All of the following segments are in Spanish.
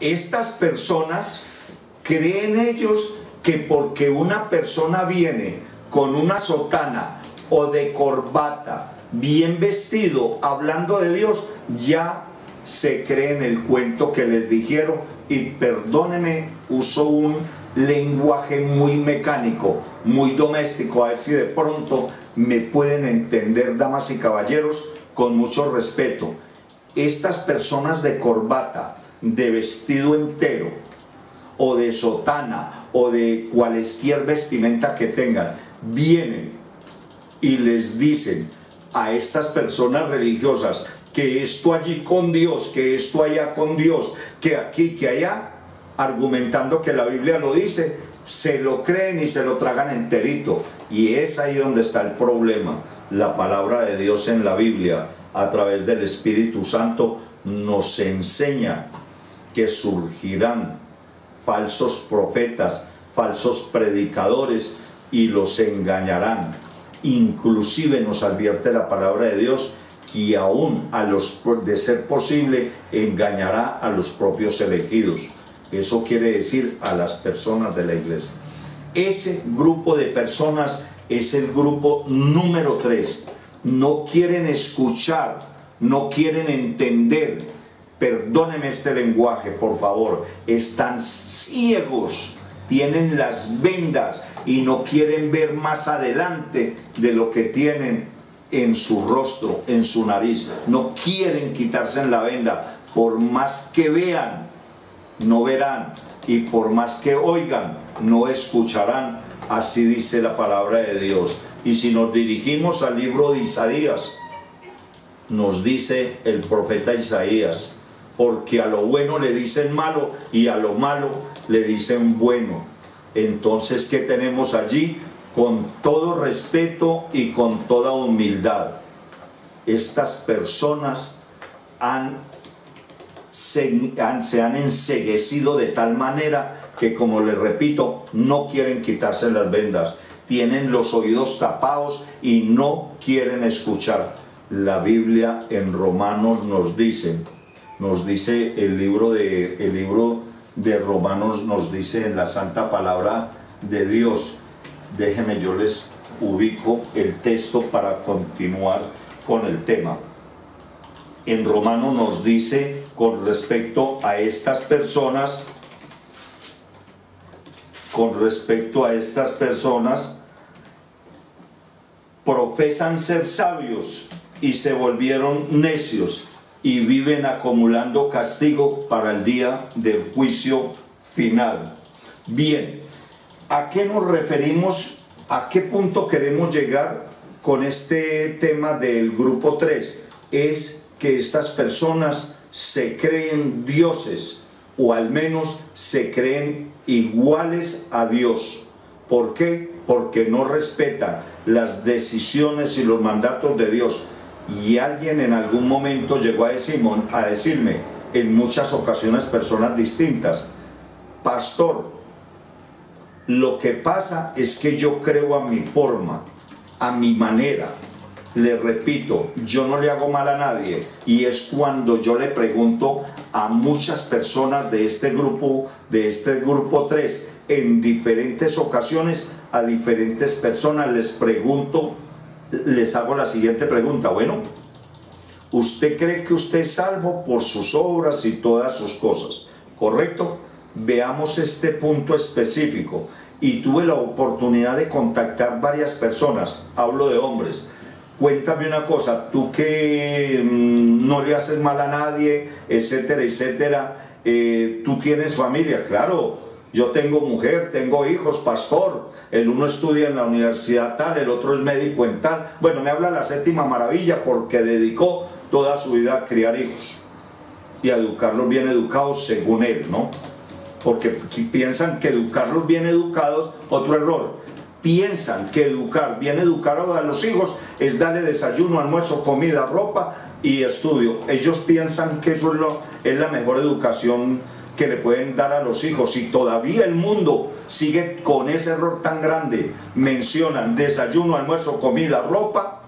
Estas personas creen ellos que porque una persona viene con una sotana o de corbata, bien vestido, hablando de Dios, ya se creen el cuento que les dijeron. Y perdónenme, uso un lenguaje muy mecánico, muy doméstico, a ver si de pronto me pueden entender, damas y caballeros, con mucho respeto. Estas personas de corbata, de vestido entero, o de sotana, o de cualesquier vestimenta que tengan, vienen y les dicen a estas personas religiosas que esto allí con Dios, que esto allá con Dios, que aquí, que allá, argumentando que la Biblia lo dice, se lo creen y se lo tragan enterito. Y es ahí donde está el problema. La palabra de Dios en la Biblia, a través del Espíritu Santo, nos enseña que surgirán falsos profetas, falsos predicadores, y los engañarán. Inclusive nos advierte la palabra de Dios que aún a los, de ser posible, engañará a los propios elegidos. Eso quiere decir a las personas de la iglesia. Ese grupo de personas es el grupo número 3. No quieren escuchar, no quieren entender. Perdónenme este lenguaje, por favor. Están ciegos, tienen las vendas y no quieren ver más adelante de lo que tienen en su rostro, en su nariz. No quieren quitarse la venda. Por más que vean, no verán, y por más que oigan, no escucharán. Así dice la palabra de Dios. Y si nos dirigimos al libro de Isaías, nos dice el profeta Isaías: porque a lo bueno le dicen malo y a lo malo le dicen bueno. Entonces, ¿qué tenemos allí? Con todo respeto y con toda humildad, estas personas se han enceguecido de tal manera que, como les repito, no quieren quitarse las vendas, tienen los oídos tapados y no quieren escuchar. La Biblia en Romanos nos dice el libro de Romanos, nos dice en la santa palabra de Dios. Déjenme, yo les ubico el texto para continuar con el tema. En Romanos nos dice con respecto a estas personas, profesan ser sabios y se volvieron necios y viven acumulando castigo para el día del juicio final. Bien, ¿a qué nos referimos? ¿A qué punto queremos llegar con este tema del grupo 3? Es que estas personas se creen dioses, o al menos se creen iguales a Dios. ¿Por qué? Porque no respetan las decisiones y los mandatos de Dios. Y alguien en algún momento llegó a decirme, en muchas ocasiones personas distintas: pastor, lo que pasa es que yo creo a mi forma, a mi manera. Le repito, yo no le hago mal a nadie, y es cuando yo le pregunto a muchas personas de este grupo 3, en diferentes ocasiones, a diferentes personas les hago la siguiente pregunta: bueno, ¿usted cree que usted es salvo por sus obras y todas sus cosas? ¿Correcto? Veamos este punto específico. Y tuve la oportunidad de contactar varias personas, hablo de hombres. Cuéntame una cosa, tú que no le haces mal a nadie, etcétera, etcétera, ¿tú tienes familia? Claro, yo tengo mujer, tengo hijos, pastor. El uno estudia en la universidad tal, el otro es médico en tal. Bueno, me habla la séptima maravilla porque dedicó toda su vida a criar hijos y a educarlos bien educados según él, ¿no? Porque piensan que educarlos bien educados, otro error. Piensan que educar bien educado a los hijos es darle desayuno, almuerzo, comida, ropa y estudio. Ellos piensan que eso es la mejor educación que le pueden dar a los hijos, y todavía el mundo sigue con ese error tan grande. Mencionan desayuno, almuerzo, comida, ropa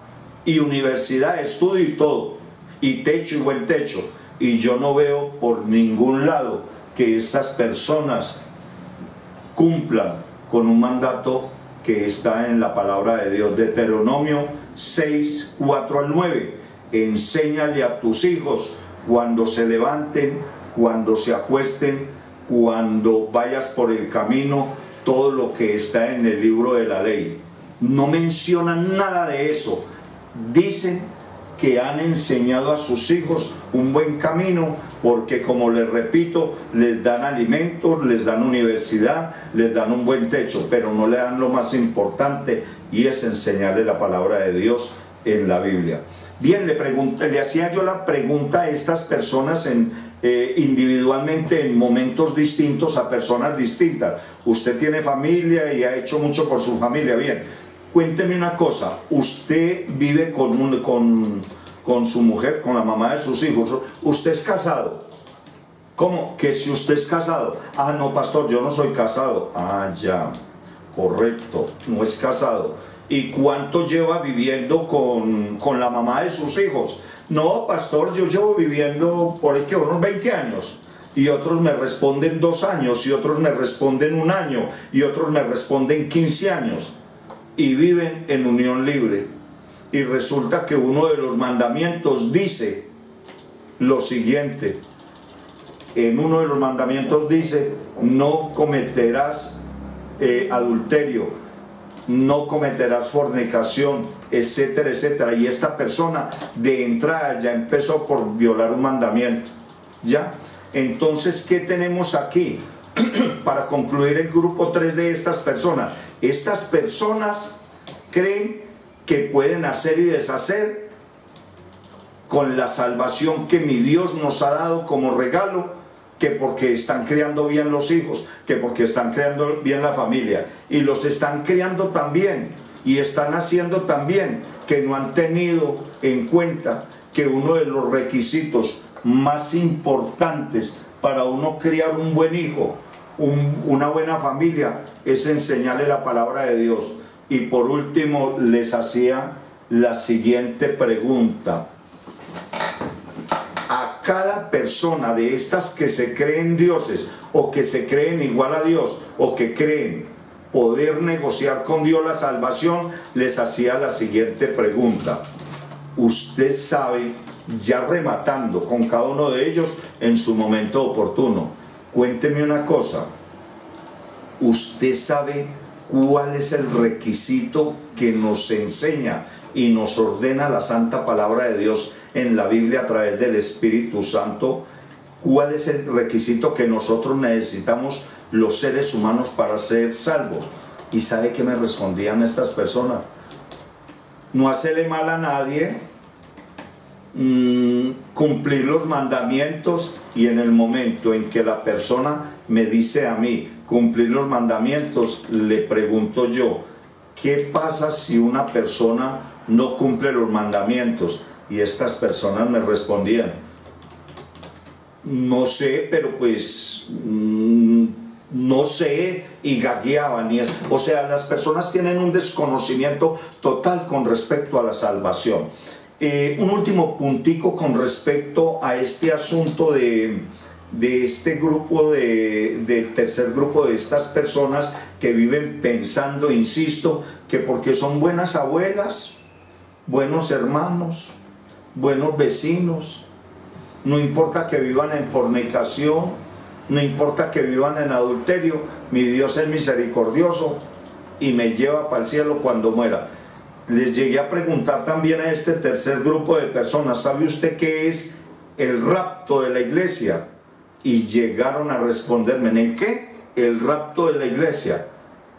y universidad, estudio y todo, y techo y buen techo, y yo no veo por ningún lado que estas personas cumplan con un mandato que está en la palabra de Dios. Deuteronomio 6, 4 al 9. Enséñale a tus hijos cuando se levanten, cuando se acuesten, cuando vayas por el camino, todo lo que está en el libro de la ley. No mencionan nada de eso. Dicen que han enseñado a sus hijos un buen camino, porque, como les repito, les dan alimentos, les dan universidad, les dan un buen techo, pero no le dan lo más importante, y es enseñarle la palabra de Dios en la Biblia. Bien, le hacía yo la pregunta a estas personas individualmente, en momentos distintos, a personas distintas. Usted tiene familia y ha hecho mucho por su familia. Bien, cuénteme una cosa. Usted vive con su mujer, con la mamá de sus hijos. ¿Usted es casado? ¿Cómo? Que si usted es casado. Ah, no, pastor, yo no soy casado. Ah, ya, correcto, no es casado. ¿Y cuánto lleva viviendo con la mamá de sus hijos? No, pastor, yo llevo viviendo por aquí unos 20 años. Y otros me responden 2 años, y otros me responden 1 año, y otros me responden 15 años. Y viven en unión libre. Y resulta que uno de los mandamientos dice lo siguiente. En uno de los mandamientos dice: no cometerás adulterio, no cometerás fornicación, etcétera, etcétera. Y esta persona de entrada ya empezó por violar un mandamiento. ¿Ya? Entonces, ¿qué tenemos aquí? Para concluir el grupo 3 de estas personas. Estas personas creen que pueden hacer y deshacer con la salvación que mi Dios nos ha dado como regalo, que porque están criando bien los hijos, que porque están criando bien la familia, y los están criando también, y están haciendo también, que no han tenido en cuenta que uno de los requisitos más importantes para uno criar un buen hijo, una buena familia, es enseñarle la palabra de Dios. Y por último, les hacía la siguiente pregunta. A cada persona de estas que se creen dioses, o que se creen igual a Dios, o que creen poder negociar con Dios la salvación, les hacía la siguiente pregunta. Usted sabe, ya rematando con cada uno de ellos en su momento oportuno, cuénteme una cosa. ¿Usted sabe cuál es el requisito que nos enseña y nos ordena la santa palabra de Dios en la Biblia a través del Espíritu Santo? ¿Cuál es el requisito que nosotros necesitamos los seres humanos para ser salvos? ¿Y sabe qué me respondían estas personas? No hacerle mal a nadie, cumplir los mandamientos. Y en el momento en que la persona me dice a mí cumplir los mandamientos, le pregunto yo, ¿qué pasa si una persona no cumple los mandamientos? Y estas personas me respondían, no sé, pero pues no sé, y gagueaban. O sea, las personas tienen un desconocimiento total con respecto a la salvación. Un último puntico con respecto a este asunto de este grupo, del tercer grupo de estas personas que viven pensando, insisto, que porque son buenas abuelas, buenos hermanos, buenos vecinos, no importa que vivan en fornicación, no importa que vivan en adulterio, mi Dios es misericordioso y me lleva para el cielo cuando muera. Les llegué a preguntar también a este tercer grupo de personas, ¿sabe usted qué es el rapto de la iglesia? Y llegaron a responderme, ¿en el qué? El rapto de la iglesia.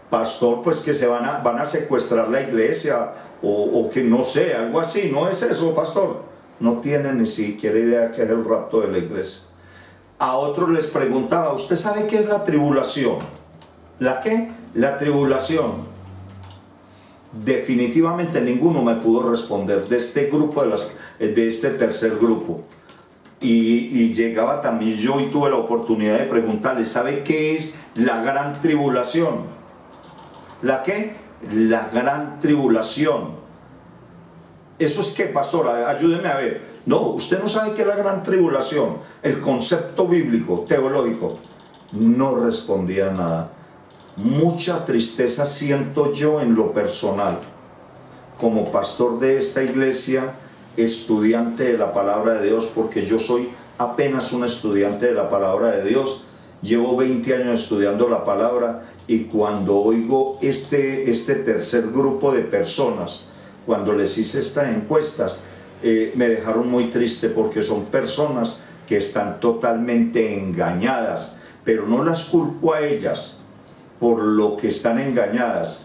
Pastor, pues que se van a secuestrar la iglesia, o que no sé, algo así. ¿No es eso, pastor? No tienen ni siquiera idea qué es el rapto de la iglesia. A otros les preguntaba, ¿usted sabe qué es la tribulación? ¿La qué? La tribulación. Definitivamente ninguno me pudo responder de este grupo, de este tercer grupo. Y llegaba también yo y tuve la oportunidad de preguntarle, ¿sabe qué es la gran tribulación? ¿La qué? La gran tribulación. ¿Eso es qué, pastor? Ayúdeme a ver. No, usted no sabe qué es la gran tribulación, el concepto bíblico, teológico. No respondía nada. Mucha tristeza siento yo en lo personal, como pastor de esta iglesia, estudiante de la palabra de Dios, porque yo soy apenas un estudiante de la palabra de Dios. Llevo 20 años estudiando la palabra, y cuando oigo este tercer grupo de personas, cuando les hice estas encuestas, me dejaron muy triste, porque son personas que están totalmente engañadas, pero no las culpo a ellas por lo que están engañadas,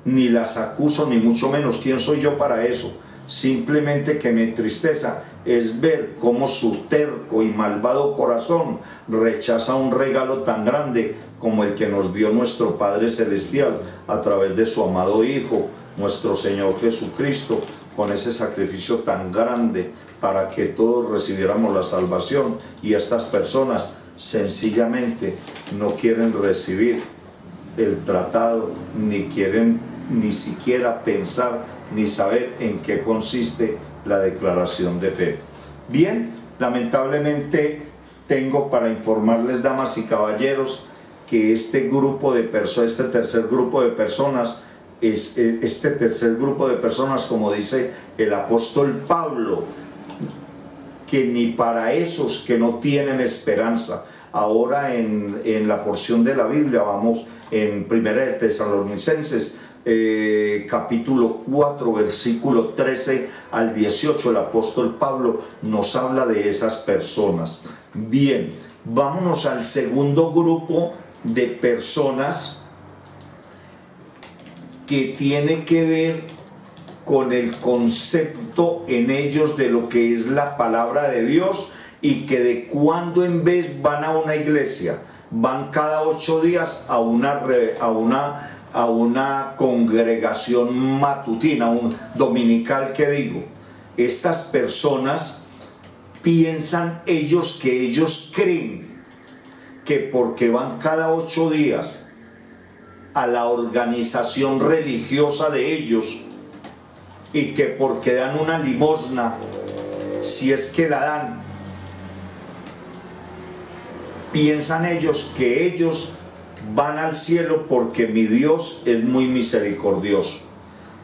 ni las acuso, ni mucho menos. ¿Quién soy yo para eso? Simplemente que me entristeza es ver cómo su terco y malvado corazón rechaza un regalo tan grande como el que nos dio nuestro Padre Celestial a través de su amado Hijo, nuestro Señor Jesucristo, con ese sacrificio tan grande para que todos recibiéramos la salvación. Y estas personas sencillamente no quieren recibir el tratado, ni quieren ni siquiera pensar ni saber en qué consiste la declaración de fe. Bien, lamentablemente tengo para informarles, damas y caballeros, que este grupo de personas, este tercer grupo de personas, como dice el apóstol Pablo, que ni para esos que no tienen esperanza. Ahora en la porción de la Biblia, vamos en 1 de Tesalonicenses, capítulo 4, versículo 13 al 18, el apóstol Pablo nos habla de esas personas. Bien, vámonos al segundo grupo de personas, que tiene que ver con el concepto en ellos de lo que es la palabra de Dios, y que de cuando en vez van a una iglesia, van cada 8 días a una congregación matutina, un dominical que digo. Estas personas piensan ellos que ellos creen que porque van cada 8 días a la organización religiosa de ellos, y que porque dan una limosna, si es que la dan, piensan ellos que ellos van al cielo porque mi Dios es muy misericordioso.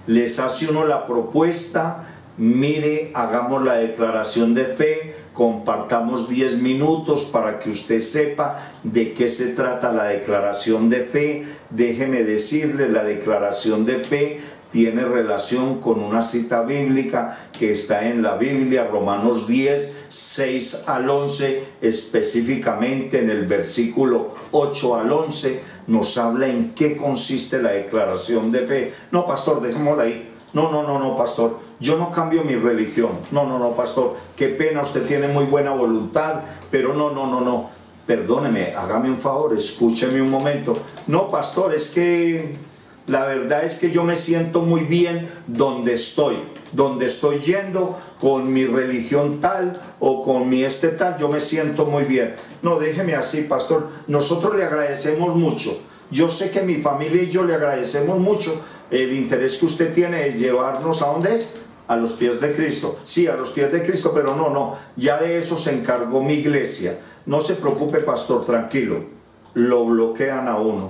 Les hace uno la propuesta: mire, hagamos la declaración de fe, compartamos 10 minutos para que usted sepa de qué se trata la declaración de fe. Déjeme decirle, la declaración de fe tiene relación con una cita bíblica que está en la Biblia, Romanos 10, 6 al 11, específicamente en el versículo 8 al 11, nos habla en qué consiste la declaración de fe. No, pastor, dejémosla ahí. No, pastor, yo no cambio mi religión. No, pastor, qué pena, usted tiene muy buena voluntad, pero no. Perdóneme, hágame un favor, escúcheme un momento. No, pastor, es que la verdad es que yo me siento muy bien donde estoy yendo, con mi religión tal o con mi tal, yo me siento muy bien. No, déjeme así, pastor. Nosotros le agradecemos mucho. Yo sé que mi familia y yo le agradecemos mucho el interés que usted tiene de llevarnos a dónde es, a los pies de Cristo. Sí, a los pies de Cristo, pero no, ya de eso se encargó mi iglesia. No se preocupe, pastor, tranquilo. Lo bloquean a uno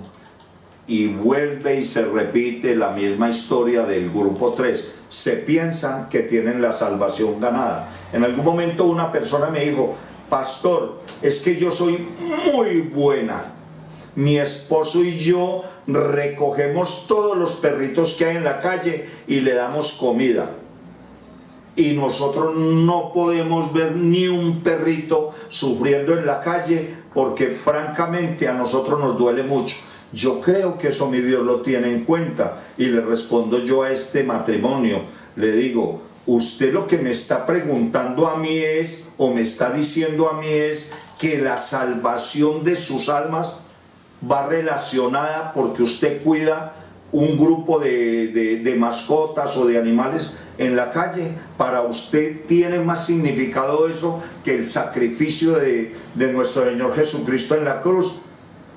y vuelve y se repite la misma historia del grupo 3. Se piensan que tienen la salvación ganada. En algún momento una persona me dijo: pastor, es que yo soy muy buena. Mi esposo y yo recogemos todos los perritos que hay en la calle y le damos comida. Y nosotros no podemos ver ni un perrito sufriendo en la calle, porque francamente a nosotros nos duele mucho. Yo creo que eso mi Dios lo tiene en cuenta. Y le respondo yo a este matrimonio, le digo: usted lo que me está preguntando a mí es, o me está diciendo a mí es, que la salvación de sus almas va relacionada porque usted cuida un grupo de mascotas o de animales en la calle. Para usted tiene más significado eso que el sacrificio de nuestro Señor Jesucristo en la cruz.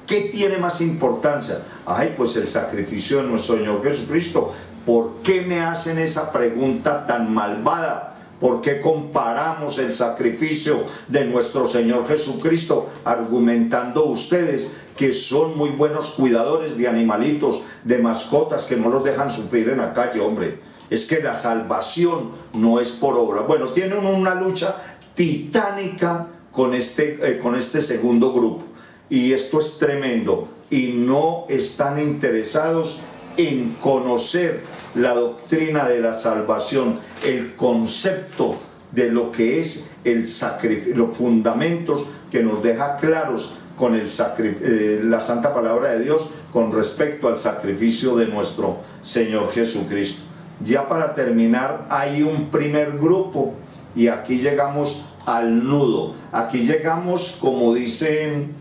¿Qué tiene más importancia? Ay, pues el sacrificio de nuestro Señor Jesucristo. ¿Por qué me hacen esa pregunta tan malvada? ¿Por qué comparamos el sacrificio de nuestro Señor Jesucristo, argumentando ustedes que son muy buenos cuidadores de animalitos, de mascotas, que no los dejan sufrir en la calle? Hombre, es que la salvación no es por obra. Bueno, tienen una lucha titánica con este segundo grupo, y esto es tremendo, y no están interesados en conocer la doctrina de la salvación, el concepto de lo que es el sacrificio, los fundamentos que nos deja claros con la santa palabra de Dios con respecto al sacrificio de nuestro Señor Jesucristo. Ya para terminar, hay un primer grupo, y aquí llegamos al nudo. Aquí llegamos, como dicen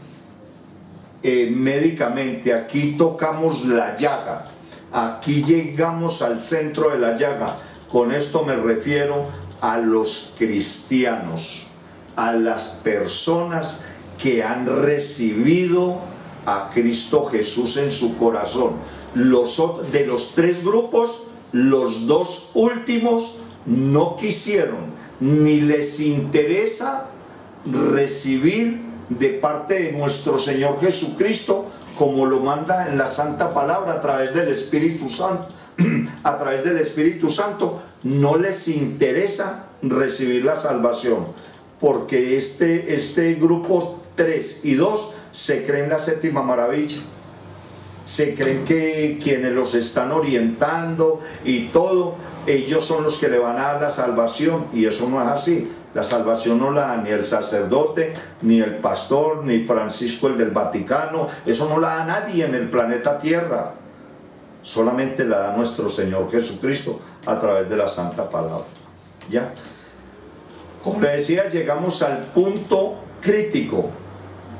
médicamente, aquí tocamos la llaga. Aquí llegamos al centro de la llaga. Con esto me refiero a los cristianos, a las personas que han recibido a Cristo Jesús en su corazón. De los tres grupos, los dos últimos no quisieron ni les interesa recibir de parte de nuestro Señor Jesucristo, como lo manda en la santa palabra a través del Espíritu Santo. A través del Espíritu Santo no les interesa recibir la salvación, porque este grupo 3 y 2 se creen la séptima maravilla, se creen que quienes los están orientando y todo, ellos son los que le van a dar la salvación, y eso no es así. La salvación no la da ni el sacerdote, ni el pastor, ni Francisco el del Vaticano. Eso no la da nadie en el planeta Tierra. Solamente la da nuestro Señor Jesucristo a través de la santa palabra. ¿Ya? Como le decía, llegamos al punto crítico.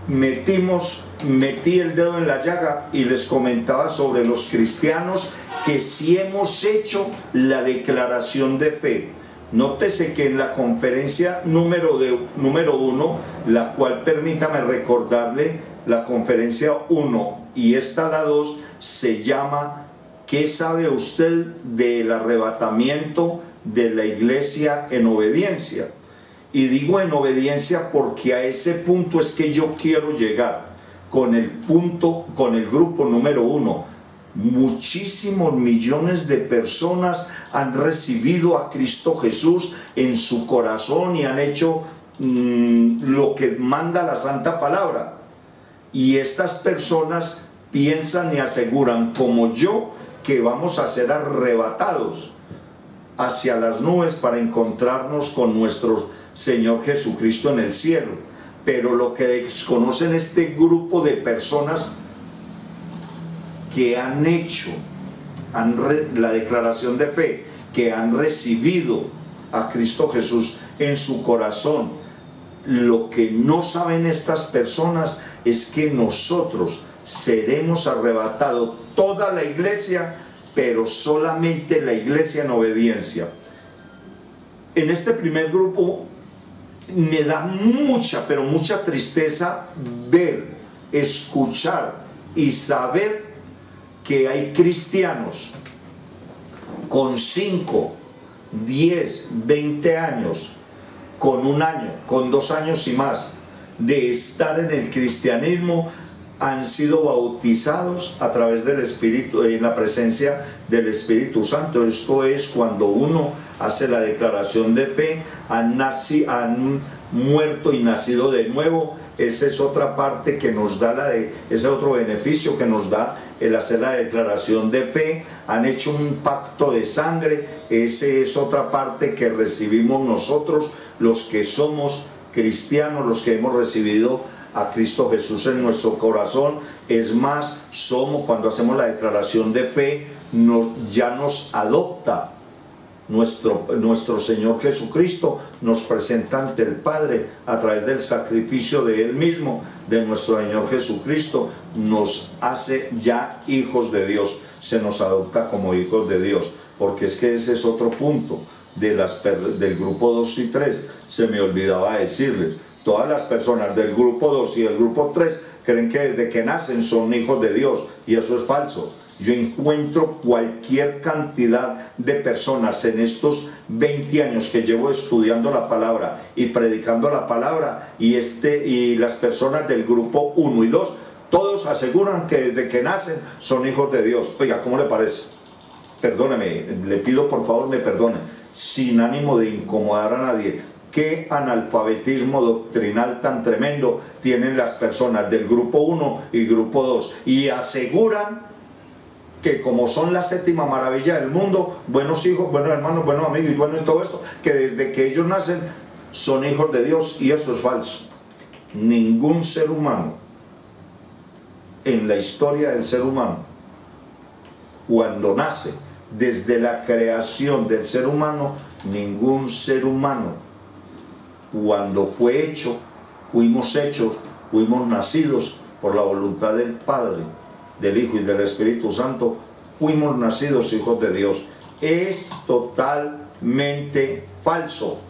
Metí el dedo en la llaga y les comentaba sobre los cristianos que sí hemos hecho la declaración de fe. Nótese que en la conferencia número 1, la cual, permítame recordarle, la conferencia 1 y esta la 2, se llama ¿qué sabe usted del arrebatamiento de la iglesia en obediencia? Y digo en obediencia porque a ese punto es que yo quiero llegar con el grupo número 1. Muchísimos millones de personas han recibido a Cristo Jesús en su corazón y han hecho lo que manda la santa palabra. Y estas personas piensan y aseguran, como yo, que vamos a ser arrebatados hacia las nubes para encontrarnos con nuestro Señor Jesucristo en el cielo. Pero lo que desconocen este grupo de personas que han hecho la declaración de fe, que han recibido a Cristo Jesús en su corazón, lo que no saben estas personas es que nosotros seremos arrebatados, toda la iglesia, pero solamente la iglesia en obediencia. En este primer grupo me da mucha, pero mucha tristeza ver, escuchar y saber que hay cristianos con 5, 10, 20 años, con 1 año, con 2 años y más de estar en el cristianismo, han sido bautizados a través del Espíritu, en la presencia del Espíritu Santo. Esto es cuando uno hace la declaración de fe, han muerto y nacido de nuevo. Esa es otra parte que nos da ese otro beneficio que nos da el hacer la declaración de fe. Han hecho un pacto de sangre. Esa es otra parte que recibimos nosotros, los que somos cristianos, los que hemos recibido a Cristo Jesús en nuestro corazón. Es más, cuando hacemos la declaración de fe, ya nos adopta nuestro Señor Jesucristo, nos presenta ante el Padre a través del sacrificio de Él mismo, de nuestro Señor Jesucristo, nos hace ya hijos de Dios, se nos adopta como hijos de Dios, porque es que ese es otro punto del grupo 2 y 3, se me olvidaba decirles. Todas las personas del grupo 2 y del grupo 3 creen que desde que nacen son hijos de Dios, y eso es falso. Yo encuentro cualquier cantidad de personas en estos 20 años que llevo estudiando la palabra y predicando la palabra, y las personas del grupo 1 y 2, todos aseguran que desde que nacen son hijos de Dios. Oiga, ¿cómo le parece? Perdóneme, le pido por favor me perdone, sin ánimo de incomodar a nadie. ¿Qué analfabetismo doctrinal tan tremendo tienen las personas del grupo 1 y grupo 2? Y aseguran que como son la séptima maravilla del mundo, buenos hijos, buenos hermanos, buenos amigos y bueno y todo esto, que desde que ellos nacen son hijos de Dios, y eso es falso. Ningún ser humano en la historia del ser humano, cuando nace, desde la creación del ser humano, ningún ser humano, cuando fue hecho, fuimos hechos, fuimos nacidos por la voluntad del Padre, del Hijo y del Espíritu Santo, fuimos nacidos hijos de Dios. Es totalmente falso.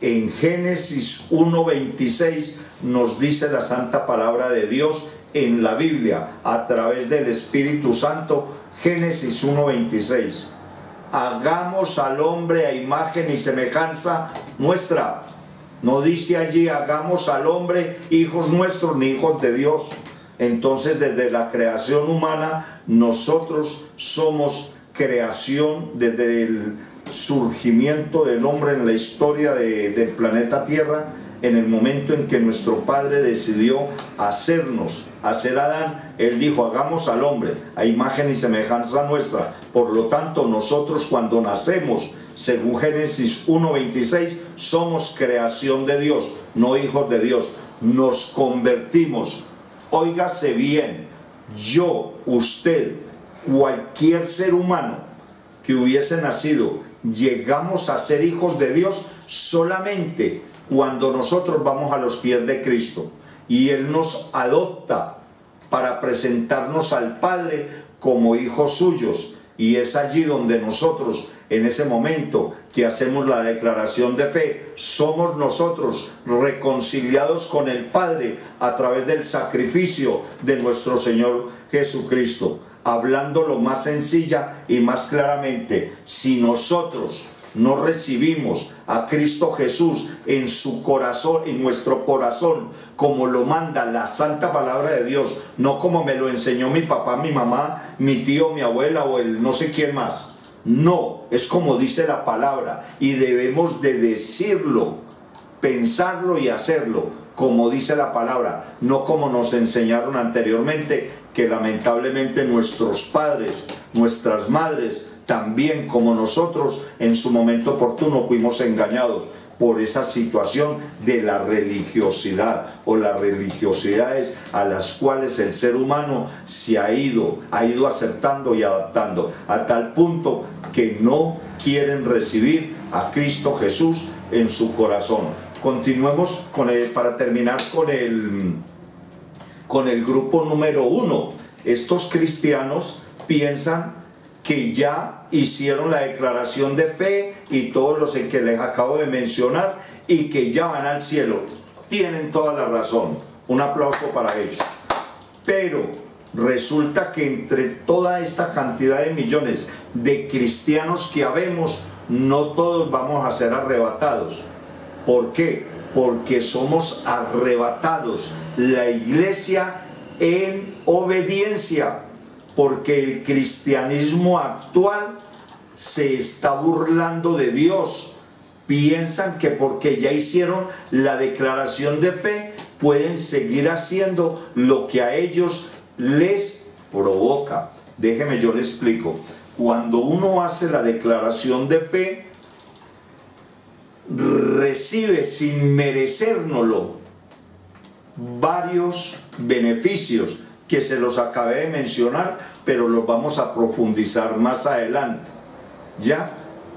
En Génesis 1:26 nos dice la santa palabra de Dios en la Biblia, a través del Espíritu Santo. Génesis 1:26: hagamos al hombre a imagen y semejanza nuestra. No dice allí hagamos al hombre hijos nuestros ni hijos de Dios. Entonces, desde la creación humana, nosotros somos creación. Desde el surgimiento del hombre en la historia del planeta Tierra, en el momento en que nuestro Padre decidió hacer a Adán, Él dijo hagamos al hombre a imagen y semejanza nuestra. Por lo tanto, nosotros cuando nacemos, según Génesis 1:26, somos creación de Dios, no hijos de Dios. Nos convertimos. Óigase bien, yo, usted, cualquier ser humano que hubiese nacido, llegamos a ser hijos de Dios solamente cuando nosotros vamos a los pies de Cristo y Él nos adopta para presentarnos al Padre como hijos suyos. Y es allí donde nosotros, en ese momento que hacemos la declaración de fe, somos nosotros reconciliados con el Padre a través del sacrificio de nuestro Señor Jesucristo. Hablándolo más sencilla y más claramente, si nosotros no recibimos a Cristo Jesús en su corazón, en nuestro corazón, como lo manda la santa palabra de Dios, no como me lo enseñó mi papá, mi mamá, mi tío, mi abuela o el no sé quién más. No, es como dice la palabra, y debemos de decirlo, pensarlo y hacerlo como dice la palabra, no como nos enseñaron anteriormente, que lamentablemente nuestros padres, nuestras madres, también como nosotros en su momento oportuno fuimos engañados por esa situación de la religiosidad o las religiosidades a las cuales el ser humano se ha ido aceptando y adaptando, a tal punto que no quieren recibir a Cristo Jesús en su corazón. Continuemos para terminar con el grupo número 1. Estos cristianos piensan que ya hicieron la declaración de fe y todos los que les acabo de mencionar y que ya van al cielo. Tienen toda la razón. Un aplauso para ellos. Pero resulta que entre toda esta cantidad de millones de cristianos que habemos, no todos vamos a ser arrebatados. ¿Por qué? Porque somos arrebatados, la iglesia, en obediencia. Porque el cristianismo actual se está burlando de Dios. Piensan que porque ya hicieron la declaración de fe, pueden seguir haciendo lo que a ellos les provoca. Déjeme, yo le explico. Cuando uno hace la declaración de fe, recibe sin merecérnoslo varios beneficios que se los acabé de mencionar, pero los vamos a profundizar más adelante, ¿ya?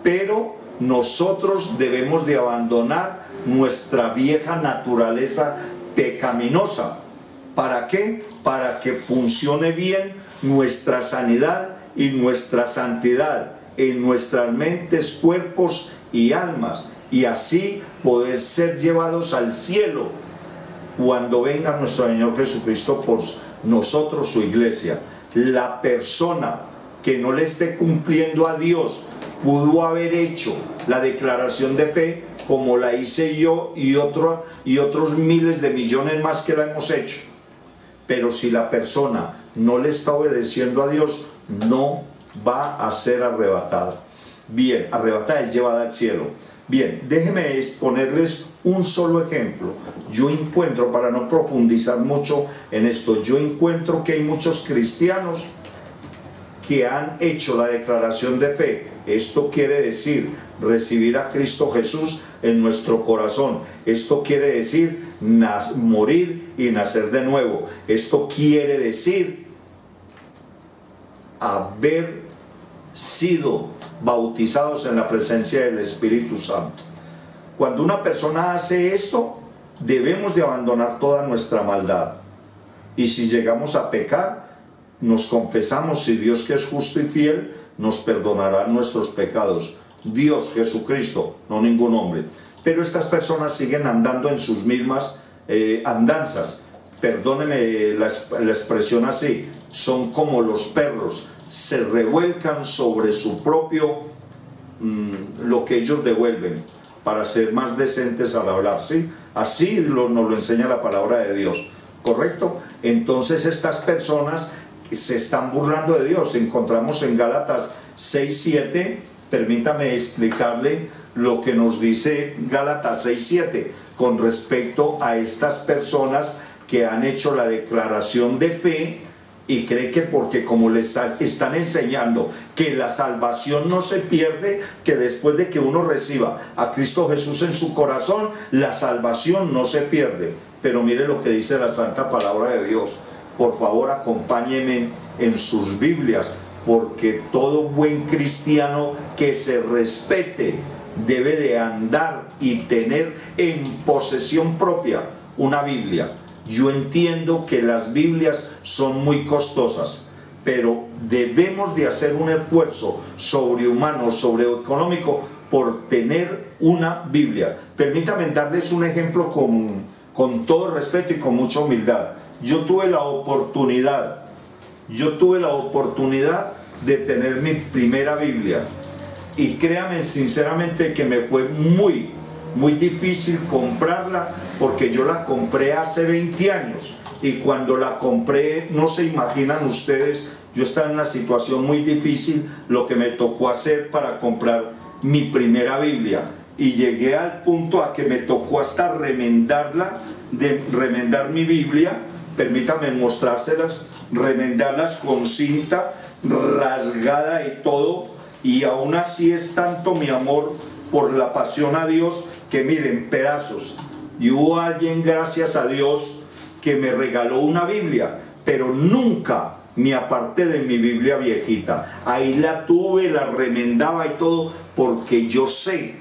Pero nosotros debemos de abandonar nuestra vieja naturaleza pecaminosa. ¿Para qué? Para que funcione bien nuestra sanidad y nuestra santidad en nuestras mentes, cuerpos y almas, y así poder ser llevados al cielo cuando venga nuestro Señor Jesucristo por nosotros, su iglesia. La persona que no le esté cumpliendo a Dios pudo haber hecho la declaración de fe como la hice yo y otros miles de millones más que la hemos hecho. Pero si la persona no le está obedeciendo a Dios, no va a ser arrebatada. Bien, arrebatada es llevada al cielo. Bien, déjenme exponerles un solo ejemplo. Yo encuentro, para no profundizar mucho en esto, yo encuentro que hay muchos cristianos que han hecho la declaración de fe. Esto quiere decir recibir a Cristo Jesús en nuestro corazón. Esto quiere decir morir y nacer de nuevo. Esto quiere decir haber sido bautizados en la presencia del Espíritu Santo. Cuando una persona hace esto, debemos de abandonar toda nuestra maldad. Y si llegamos a pecar, nos confesamos, y Dios, que es justo y fiel, nos perdonará nuestros pecados. Dios, Jesucristo, no ningún hombre. Pero estas personas siguen andando en sus mismas andanzas. Perdónenme la expresión así. Son como los perros, se revuelcan sobre su propio lo que ellos devuelven, para ser más decentes al hablar, ¿sí? Así nos lo enseña la palabra de Dios, ¿correcto? Entonces estas personas se están burlando de Dios. Encontramos en Gálatas 6:7, permítame explicarle lo que nos dice Gálatas 6:7 con respecto a estas personas que han hecho la declaración de fe y cree que porque como les están enseñando que la salvación no se pierde, que después de que uno reciba a Cristo Jesús en su corazón, la salvación no se pierde. Pero mire lo que dice la santa palabra de Dios. Por favor, acompáñenme en sus Biblias, porque todo buen cristiano que se respete debe de andar y tener en posesión propia una Biblia. Yo entiendo que las Biblias son muy costosas, pero debemos de hacer un esfuerzo sobrehumano, sobreeconómico, por tener una Biblia. Permítanme darles un ejemplo con todo respeto y con mucha humildad. Yo tuve la oportunidad de tener mi primera Biblia, y créanme sinceramente que me fue muy difícil comprarla, porque yo la compré hace 20 años y cuando la compré, no se imaginan ustedes, yo estaba en una situación muy difícil, lo que me tocó hacer para comprar mi primera Biblia, y llegué al punto a que me tocó hasta remendar mi Biblia. Permítanme mostrárselas, remendarlas con cinta rasgada y todo, y aún así es tanto mi amor por la pasión a Dios que miren, pedazos. Y hubo alguien, gracias a Dios, que me regaló una Biblia, pero nunca me aparté de mi Biblia viejita. Ahí la tuve, la remendaba y todo, porque yo sé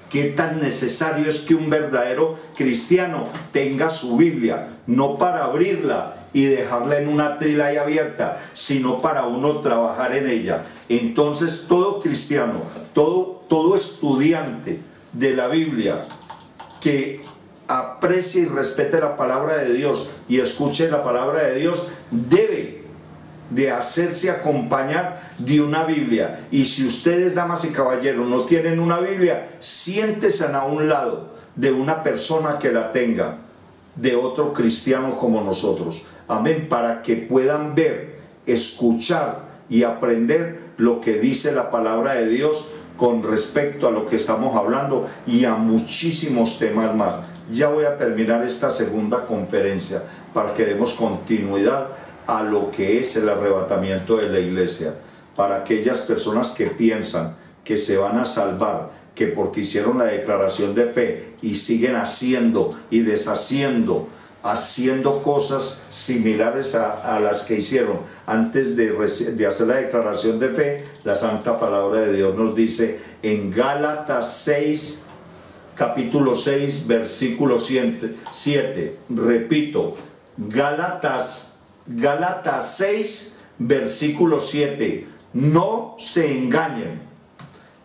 qué tan necesario es que un verdadero cristiano tenga su Biblia, no para abrirla y dejarla en una trila ahí abierta, sino para uno trabajar en ella. Entonces todo cristiano, todo estudiante de la Biblia que aprecie y respete la palabra de Dios y escuche la palabra de Dios, debe de hacerse acompañar de una Biblia. Y si ustedes, damas y caballeros, no tienen una Biblia, siéntense a un lado de una persona que la tenga, de otro cristiano como nosotros, amén, para que puedan ver, escuchar y aprender lo que dice la palabra de Dios con respecto a lo que estamos hablando y a muchísimos temas más. Ya voy a terminar esta segunda conferencia para que demos continuidad a lo que es el arrebatamiento de la iglesia, para aquellas personas que piensan que se van a salvar, que porque hicieron la declaración de fe y siguen haciendo y deshaciendo, haciendo cosas similares a las que hicieron antes de hacer la declaración de fe. La santa palabra de Dios nos dice en Gálatas 6, capítulo 6, versículo 7, repito, Gálatas 6, versículo 7, no se engañen,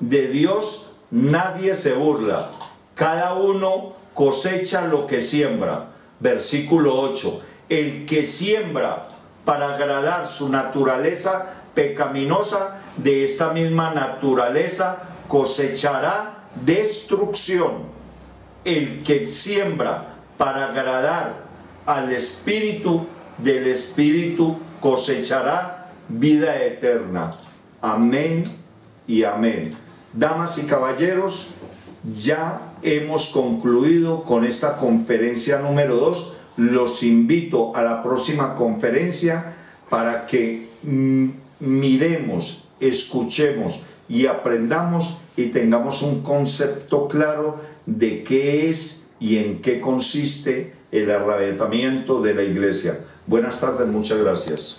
de Dios nadie se burla, cada uno cosecha lo que siembra. Versículo 8. El que siembra para agradar su naturaleza pecaminosa, de esta misma naturaleza cosechará destrucción. El que siembra para agradar al Espíritu, del Espíritu cosechará vida eterna. Amén y amén. Damas y caballeros, ya hemos concluido con esta conferencia número 2. Los invito a la próxima conferencia para que miremos, escuchemos y aprendamos y tengamos un concepto claro de qué es y en qué consiste el arrebatamiento de la iglesia. Buenas tardes, muchas gracias.